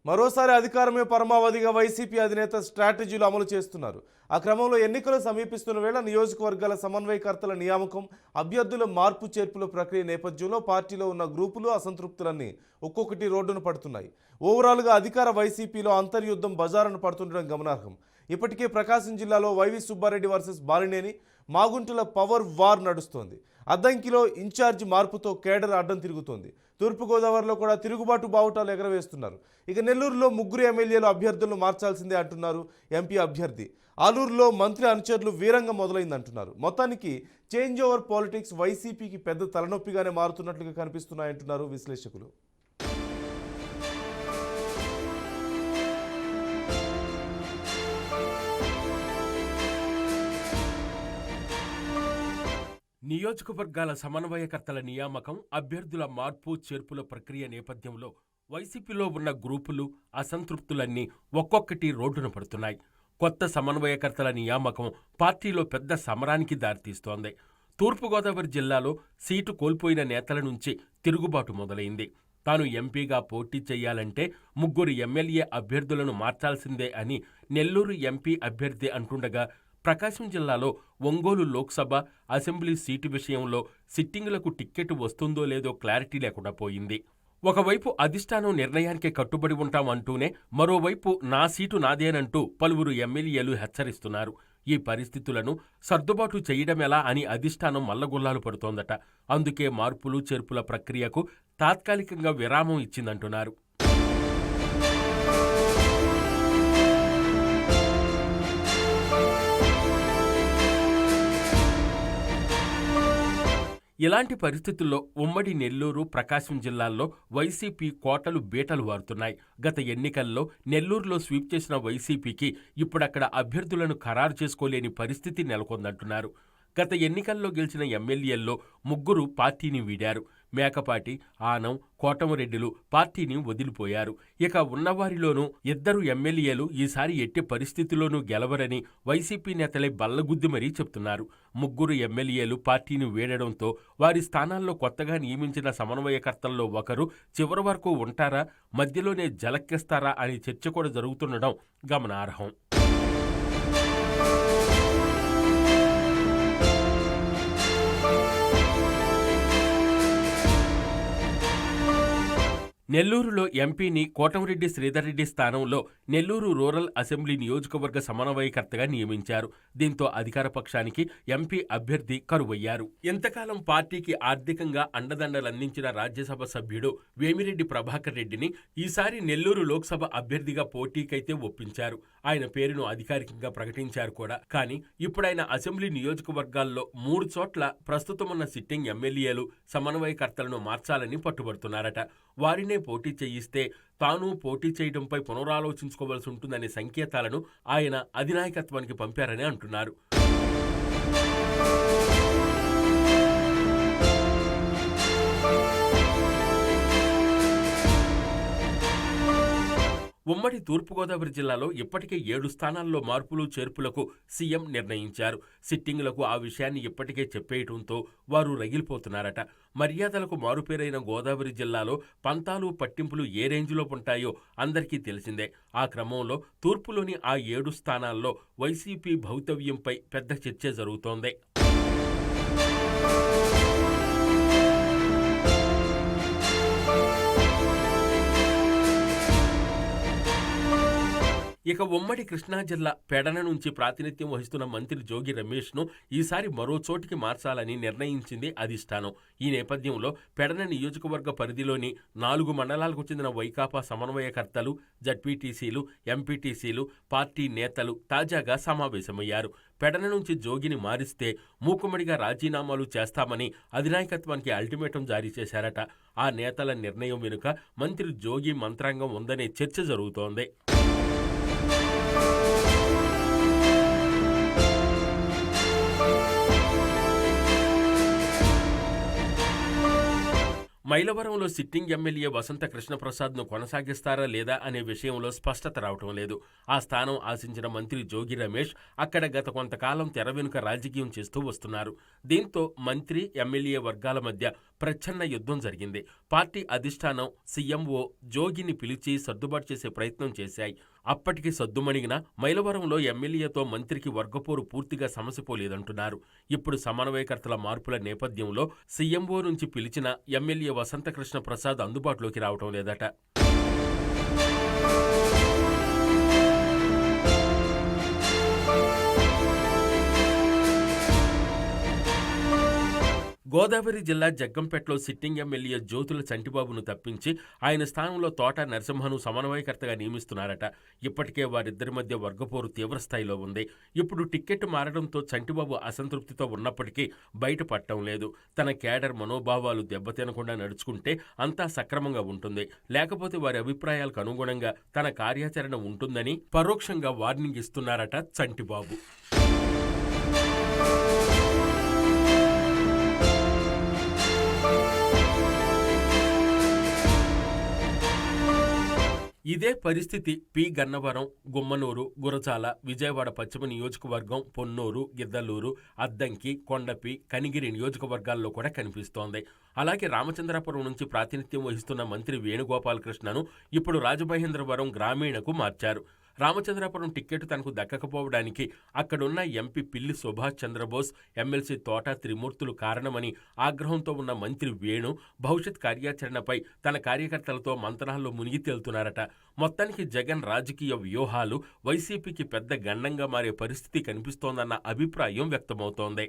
మరోసారి అధికారమే పరమావధిగా వైసీపీ అధినేత స్ట్రాటజీలు అమలు చేస్తున్నారు. ఆ క్రమంలో ఎన్నికలు సమీపిస్తున్న వేళ నియోజకవర్గాల సమన్వయకర్తల నియామకం, అభ్యర్థుల మార్పు చేర్పుల ప్రక్రియ నేపథ్యంలో పార్టీలో ఉన్న గ్రూపులు అసంతృప్తులన్నీ ఒక్కొక్కటి రోడ్డున పడుతున్నాయి. ఓవరాల్గా అధికార వైసీపీలో అంతర్యుద్ధం బజారును పడుతుండడం గమనార్హం. ఇప్పటికే ప్రకాశం జిల్లాలో వైవి సుబ్బారెడ్డి వర్సెస్ బాలినేని, మాగుంటుల పవర్ వార్ నడుస్తోంది. అద్దంకిలో ఇన్ఛార్జి మార్పుతో కేడర్ అడ్డం తిరుగుతోంది. తూర్పుగోదావరిలో కూడా తిరుగుబాటు బావుటాలు ఎగరవేస్తున్నారు. ఇక నెల్లూరులో ముగ్గురు ఎమ్మెల్యేలు అభ్యర్థులను మార్చాల్సిందే అంటున్నారు ఎంపీ అభ్యర్థి. ఆలూరులో మంత్రి అనుచరులు వీరంగం మొదలైందంటున్నారు. మొత్తానికి చేంజ్ ఓవర్ పాలిటిక్స్ వైసీపీకి పెద్ద తలనొప్పిగానే మారుతున్నట్లుగా కనిపిస్తున్నాయంటున్నారు విశ్లేషకులు. నియోజకవర్గాల సమన్వయకర్తల నియామకం, అభ్యర్థుల మార్పు చేర్పుల ప్రక్రియ నేపథ్యంలో వైసీపీలో ఉన్న గ్రూపులు అసంతృప్తులన్నీ ఒక్కొక్కటి రోడ్డున పడుతున్నాయి. కొత్త సమన్వయకర్తల నియామకం పార్టీలో పెద్ద సమరానికి దారితీస్తోంది. తూర్పుగోదావరి జిల్లాలో సీటు కోల్పోయిన నేతల నుంచి తిరుగుబాటు మొదలైంది. తాను ఎంపీగా పోటీ చేయాలంటే ముగ్గురు ఎమ్మెల్యే అభ్యర్థులను మార్చాల్సిందే అని నెల్లూరు ఎంపీ అభ్యర్థి అంటుండగా, ప్రకాశం జిల్లాలో ఒంగోలు లోక్సభ, అసెంబ్లీ సీటు విషయంలో సిట్టింగులకు టిక్కెట్ వస్తుందో లేదో క్లారిటీ లేకుండా పోయింది. ఒకవైపు అధిష్టానం నిర్ణయానికి కట్టుబడి ఉంటాం అంటూనే, మరోవైపు నా సీటు నాదేనంటూ పలువురు ఎమ్మెల్యేలు హెచ్చరిస్తున్నారు. ఈ పరిస్థితులను సర్దుబాటు చేయడమెలా అని అధిష్టానం మల్లగుల్లాలు పడుతోందట. అందుకే మార్పులు చేర్పుల ప్రక్రియకు తాత్కాలికంగా విరామం ఇచ్చిందంటున్నారు. ఇలాంటి పరిస్థితుల్లో ఉమ్మడి నెల్లూరు, ప్రకాశం జిల్లాల్లో వైసీపీ కోటలు బీటలు వారుతున్నాయి. గత ఎన్నికల్లో నెల్లూరులో స్వీప్ చేసిన వైసీపీకి ఇప్పుడక్కడ అభ్యర్థులను ఖరారు చేసుకోలేని పరిస్థితి నెలకొందంటున్నారు. గత ఎన్నికల్లో గెలిచిన ఎమ్మెల్యేల్లో ముగ్గురు పార్టీని వీడారు. మేకపాటి, ఆనం, కోటమరెడ్డిలు పార్టీని వదిలిపోయారు. ఇక ఉన్నవారిలోనూ ఇద్దరు ఎమ్మెల్యేలు ఈసారి ఎట్టి పరిస్థితిలోనూ గెలవరని వైసీపీ నేతలే బల్లగుద్ది మరీ చెప్తున్నారు. ముగ్గురు ఎమ్మెల్యేలు పార్టీని వీడడంతో వారి స్థానాల్లో కొత్తగా నియమించిన సమన్వయకర్తల్లో ఒకరు చివరి వరకు ఉంటారా, మధ్యలోనే జలక్కిస్తారా అని చర్చ కూడా జరుగుతుండడం గమనార్హం. నెల్లూరులో ఎంపీని కోటమిరెడ్డి శ్రీధర్రెడ్డి స్థానంలో నెల్లూరు రూరల్ అసెంబ్లీ నియోజకవర్గ సమన్వయకర్తగా నియమించారు. దీంతో అధికార పక్షానికి ఎంపీ అభ్యర్థి కరువయ్యారు. ఇంతకాలం పార్టీకి ఆర్థికంగా అండదండలందించిన రాజ్యసభ సభ్యుడు వేమిరెడ్డి ప్రభాకర్ రెడ్డిని ఈసారి నెల్లూరు లోక్సభ అభ్యర్థిగా పోటీకైతే ఒప్పించారు. ఆయన పేరును అధికారికంగా ప్రకటించారు కూడా. కానీ ఇప్పుడాయన అసెంబ్లీ నియోజకవర్గాల్లో 3 చోట్ల ప్రస్తుతమున్న సిట్టింగ్ ఎమ్మెల్యేలు సమన్వయకర్తలను మార్చాలని పట్టుబడుతున్నారట. వారినే పోటీ చేయిస్తే తాను పోటీ చేయడంపై పునరాలోచించుకోవాల్సి ఉంటుందనే సంకేతాలను ఆయన అధినాయకత్వానికి పంపారని అంటున్నారు. ఉమ్మడి తూర్పుగోదావరి జిల్లాలో ఇప్పటికే 7 స్థానాల్లో మార్పులు చేర్పులకు సీఎం నిర్ణయించారు. సిట్టింగులకు ఆ విషయాన్ని ఇప్పటికే చెప్పేయడంతో వారు రగిలిపోతున్నారట. మర్యాదలకు మారుపేరైన గోదావరి జిల్లాలో పంతాలు పట్టింపులు ఏ రేంజ్లో ఉంటాయో అందరికీ తెలిసిందే. ఆ క్రమంలో తూర్పులోని ఆ 7 స్థానాల్లో వైసీపీ భవితవ్యంపై పెద్ద చర్చ జరుగుతోంది. ఇక ఉమ్మడి కృష్ణా జిల్లా పెడన నుంచి ప్రాతినిధ్యం వహిస్తున్న మంత్రి జోగి రమేష్ను ఈసారి మరో చోటికి మార్చాలని నిర్ణయించింది అధిష్టానం. ఈ నేపథ్యంలో పెడన నియోజకవర్గ పరిధిలోని 4 మండలాలకు చెందిన వైకాపా సమన్వయకర్తలు, జడ్పీటీసీలు, ఎంపీటీసీలు, పార్టీ నేతలు తాజాగా సమావేశమయ్యారు. పెడన నుంచి జోగిని మారిస్తే మూకుమ్మడిగా రాజీనామాలు చేస్తామని అధినాయకత్వానికి అల్టిమేటం జారీ చేశారట. ఆ నేతల నిర్ణయం వెనుక మంత్రి జోగి మంత్రాంగం ఉందనే చర్చ జరుగుతోంది. మైలవరంలో సిట్టింగ్ ఎమ్మెల్యే వసంత కృష్ణప్రసాద్ను కొనసాగిస్తారా లేదా అనే విషయంలో స్పష్టత రావటం లేదు. ఆ స్థానం ఆశించిన మంత్రి జోగి రమేష్ అక్కడ గత కొంతకాలం తెర వెనుక రాజకీయం చేస్తూ వస్తున్నారు. దీంతో మంత్రి, ఎమ్మెల్యే వర్గాల మధ్య ప్రచ్ఛన్న యుద్ధం జరిగింది. పార్టీ అధిష్టానం సీఎంఓ జోగిని పిలిచి సర్దుబాటు చేసే ప్రయత్నం చేశాయి. అప్పటికి సద్దుమణిగిన మైలవరంలో ఎమ్మెల్యేతో మంత్రికి వర్గపోరు పూర్తిగా సమసిపోలేదంటున్నారు. ఇప్పుడు సమన్వయకర్తల మార్పుల నేపథ్యంలో సీఎంఓ నుంచి పిలిచిన ఎమ్మెల్యే వసంతకృష్ణ ప్రసాద్ అందుబాటులోకి రావటం లేదట. గోదావరి జిల్లా జగ్గంపేటలో సిట్టింగ్ ఎమ్మెల్యే జ్యోతుల చంటిబాబును తప్పించి ఆయన స్థానంలో తోట నరసింహను సమన్వయకర్తగా నియమిస్తున్నారట. ఇప్పటికే వారిద్దరి మధ్య వర్గపోరు తీవ్రస్థాయిలో ఉంది. ఇప్పుడు టిక్కెట్ మారడంతో చంటిబాబు అసంతృప్తితో ఉన్నప్పటికీ బయటపడటం లేదు. తన కేడర్ మనోభావాలు దెబ్బతినకుండా నడుచుకుంటే అంతా సక్రమంగా ఉంటుంది, లేకపోతే వారి అభిప్రాయాలకు అనుగుణంగా తన కార్యాచరణ ఉంటుందని పరోక్షంగా వార్నింగ్ ఇస్తున్నారట చంటిబాబు. ఇదే పరిస్థితి పి. గన్నవరం, గుమ్మనూరు, గురజాల, విజయవాడ పశ్చిమ నియోజకవర్గం, పొన్నూరు, గిద్దలూరు, అద్దంకి, కొండపి, కనిగిరి నియోజకవర్గాల్లో కూడా కనిపిస్తోంది. అలాగే రామచంద్రాపురం నుంచి ప్రాతినిధ్యం వహిస్తున్న మంత్రి వేణుగోపాలకృష్ణను ఇప్పుడు రాజమహేంద్రవరం గ్రామీణకు మార్చారు. రామచంద్రాపురం టిక్కెట్ తనకు దక్కకపోవడానికి అక్కడున్న ఎంపీ పిల్లి సుభాష్ చంద్రబోస్, ఎమ్మెల్సీ తోట త్రిమూర్తులు కారణమని ఆగ్రహంతో ఉన్న మంత్రి వేణు భవిష్యత్ కార్యాచరణపై తన కార్యకర్తలతో మంతనాల్లో మునిగి తేలుతున్నారట. మొత్తానికి జగన్ రాజకీయ వ్యూహాలు వైసీపీకి పెద్ద గండంగా మారే పరిస్థితి కనిపిస్తోందన్న అభిప్రాయం వ్యక్తమవుతోంది.